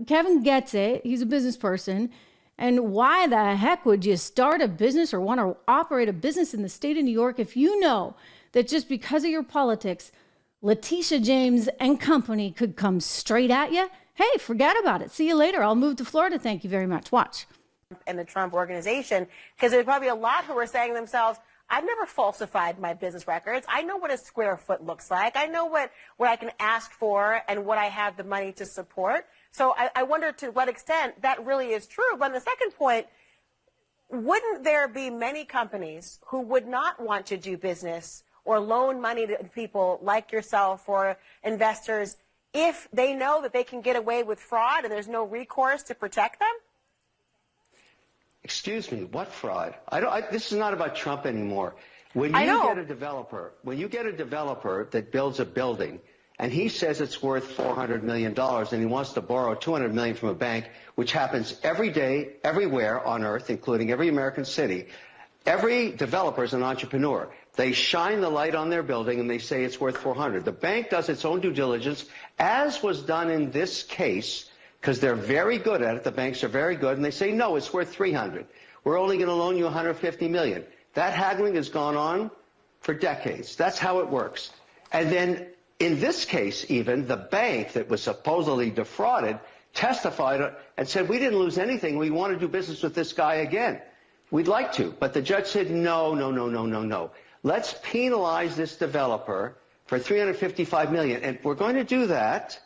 Kevin gets it. He's a business person. And why the heck would you start a business or want to operate a business in the state of New York if you know that just because of your politics, Leticia James and company could come straight at you? Hey, forget about it. See you later. I'll move to Florida. Thank you very much. Watch. And the Trump organization, because there's probably a lot who are saying to themselves, I've never falsified my business records. I know what a square foot looks like. I know what I can ask for and what I have the money to support. So I wonder to what extent that really is true. But on the second point, wouldn't there be many companies who would not want to do business or loan money to people like yourself or investors if they know that they can get away with fraud and there's no recourse to protect them? Excuse me, what fraud? This is not about Trump anymore. When you get a developer that builds a building and he says it's worth $400 million and he wants to borrow $200 million from a bank, which happens every day, everywhere on earth, including every American city, every developer is an entrepreneur. They shine the light on their building and they say it's worth $400. The bank does its own due diligence, as was done in this case, because they're very good at it. The banks are very good, and they say, no, it's worth $300. We're only going to loan you $150 million. That haggling has gone on for decades. That's how it works. And then in this case, even, the bank that was supposedly defrauded testified and said, we didn't lose anything. We want to do business with this guy again. We'd like to. But the judge said, no, no, no, no, no, no. Let's penalize this developer for $355 million. And if we're going to do that,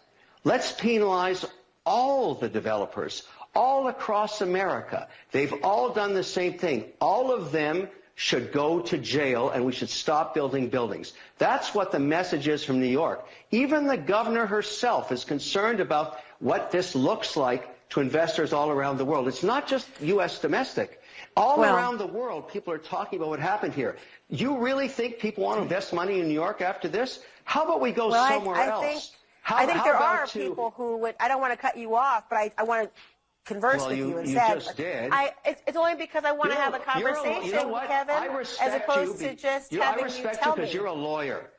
let's penalize all the developers, all across America. They've all done the same thing. All of them should go to jail, and we should stop building buildings. That's what the message is from New York. Even the governor herself is concerned about what this looks like to investors all around the world. It's not just U.S. domestic. All around the world, people are talking about what happened here. You really think people want to invest money in New York after this? How about we go somewhere else? I think there are people who would. I don't want to cut you off, but I want to converse with you instead. You just did. It's only because I want to have a conversation, you know what? Kevin, as opposed to just having you tell me. I respect you because you're a lawyer.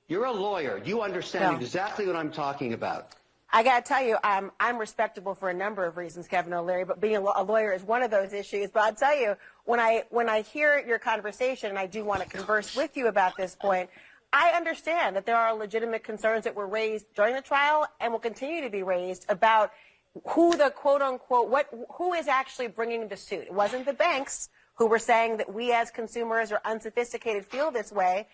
You're a lawyer. You understand exactly what I'm talking about. I got to tell you, I'm respectable for a number of reasons, Kevin O'Leary, but being a lawyer is one of those issues. But I'll tell you, when I hear your conversation, and I do want to converse with you about this point, I understand that there are legitimate concerns that were raised during the trial and will continue to be raised about who the quote-unquote, who is actually bringing the suit. It wasn't the banks who were saying that we as consumers or unsophisticated feel this way,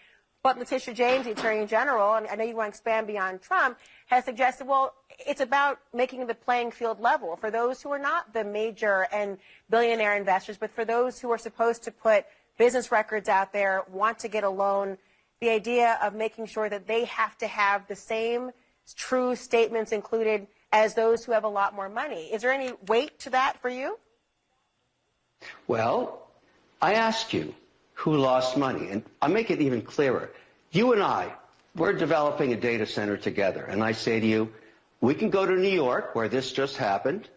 but Leticia James, the Attorney General, and I know you want to expand beyond Trump, has suggested, well, it's about making the playing field level for those who are not the major and billionaire investors, but for those who are supposed to put business records out there, want to get a loan. The idea of making sure that they have to have the same true statements included as those who have a lot more money. Is there any weight to that for you? Well, I asked you who lost money, and I'll make it even clearer. You and I, we're developing a data center together, and I say to you, we can go to New York, where this just happened.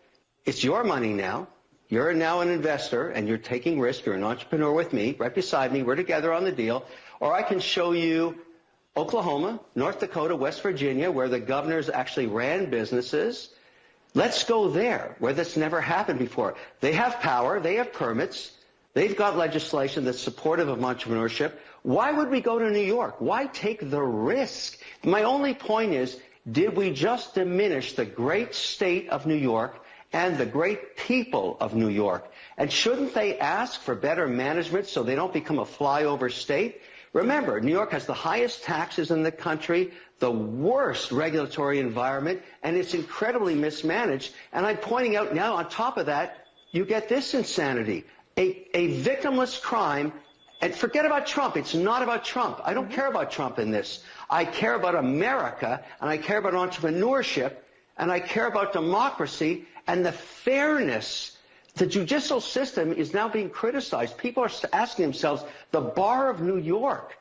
It's your money now. You're now an investor, and you're taking risk. You're an entrepreneur with me, right beside me. We're together on the deal. Or I can show you Oklahoma, North Dakota, West Virginia, where the governors actually ran businesses. Let's go there, where this never happened before. They have power. They have permits. They've got legislation that's supportive of entrepreneurship. Why would we go to New York? Why take the risk? My only point is, did we just diminish the great state of New York and the great people of New York? And shouldn't they ask for better management so they don't become a flyover state? Remember, New York has the highest taxes in the country, the worst regulatory environment, and it's incredibly mismanaged. And I'm pointing out now, on top of that, you get this insanity, a victimless crime. And forget about Trump. It's not about Trump. I don't care about Trump in this. I care about America, and I care about entrepreneurship, and I care about democracy and the fairness. The judicial system is now being criticized. People are asking themselves, the bar of New York,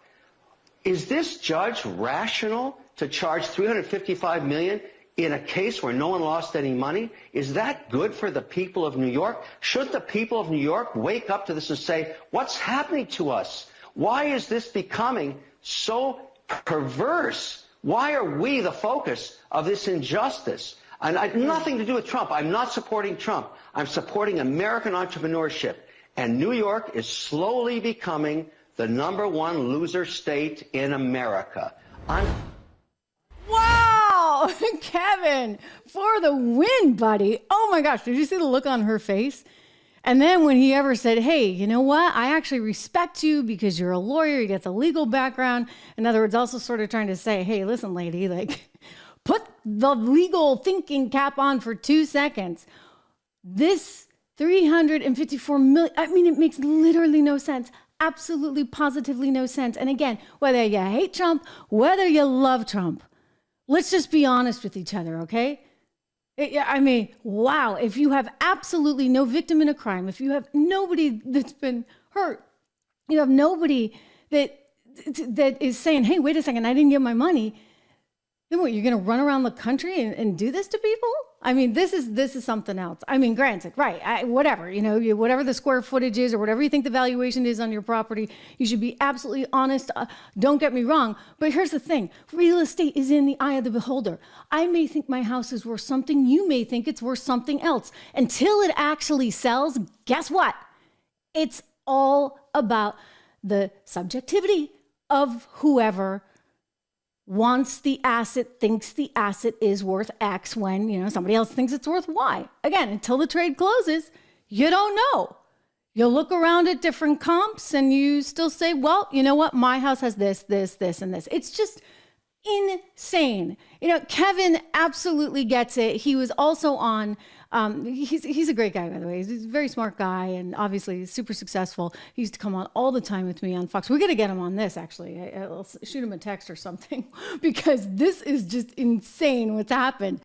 is this judge rational to charge $355 million in a case where no one lost any money? Is that good for the people of New York? Should the people of New York wake up to this and say, what's happening to us? Why is this becoming so perverse? Why are we the focus of this injustice? And I nothing to do with Trump. I'm not supporting Trump. I'm supporting American entrepreneurship. And New York is slowly becoming the #1 loser state in America. Wow, Kevin, for the win, buddy. Oh my gosh, did you see the look on her face? And then when he ever said, hey, you know what? I actually respect you because you're a lawyer, you got the legal background. In other words, also sort of trying to say, hey, listen, lady, like, put the legal thinking cap on for 2 seconds. This 354 million, I mean, it makes literally no sense. Absolutely, positively no sense. And again, whether you hate Trump, whether you love Trump, let's just be honest with each other, okay? I mean, wow, if you have absolutely no victim in a crime, if you have nobody that's been hurt, you have nobody that is saying, hey, wait a second, I didn't get my money, then what, you're going to run around the country and do this to people? I mean, this is something else. I mean, granted, right, whatever, whatever the square footage is or whatever you think the valuation is on your property, you should be absolutely honest. Don't get me wrong. But here's the thing. Real estate is in the eye of the beholder. I may think my house is worth something. You may think it's worth something else. Until it actually sells, guess what? It's all about the subjectivity of whoever wants the asset, thinks the asset is worth X when, somebody else thinks it's worth Y. Again, until the trade closes, you don't know. You look around at different comps and you still say, well, you know what? My house has this, this, this, and this. It's just insane. Kevin absolutely gets it. He was also on, he's a great guy, by the way. He's a very smart guy and obviously super successful. He used to come on all the time with me on Fox. We're going to get him on this, actually. I'll shoot him a text or something because this is just insane what's happened.